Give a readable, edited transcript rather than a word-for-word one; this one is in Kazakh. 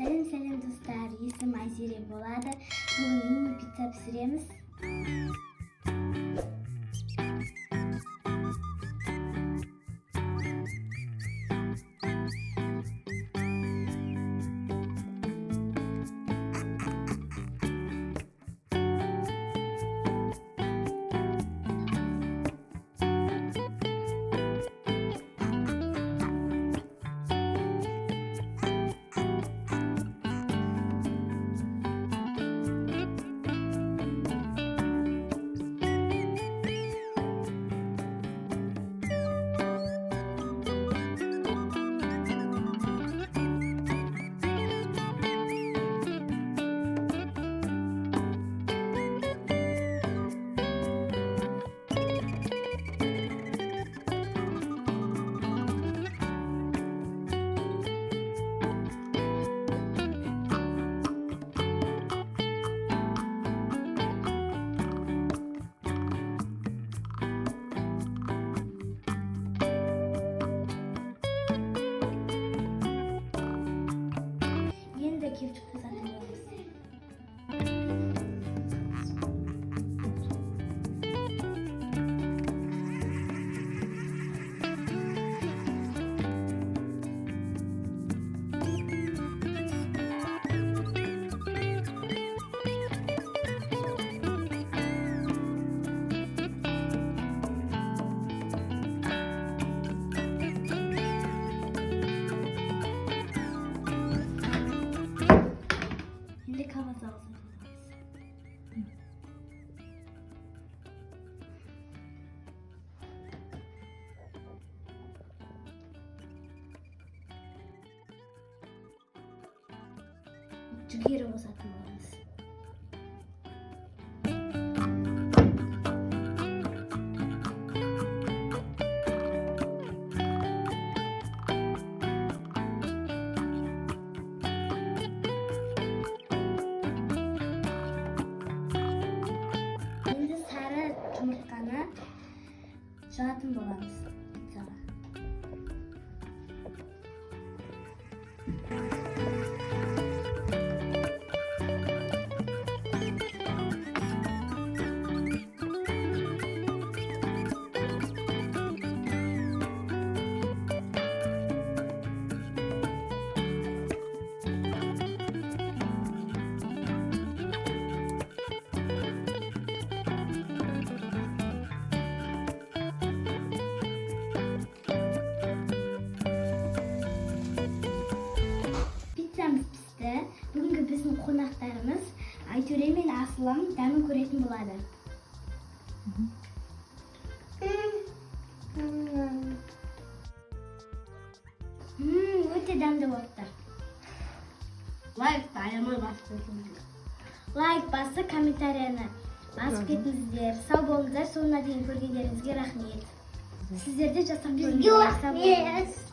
Сәлем достар, есім Айзере болады. Бүгін мини пицца пісіреміз. Жүгері қосатын боламыз. Енді сары жұмыртқаны жағатын боламыз пиццаға. Пиццамыз пісті. Бүгінгі біздің қонақтарымыз Айзере мен Асылым дәмін көретін болады. Өте дәмді болыпты. Лайкты аямай басып өтіңіздер. Лайк басы, комментарияны басып кетіңіздер. Сау болыңыздар, соңына дейін көргендеріңізге рахмет. Сіздерде жасап көріңіздер.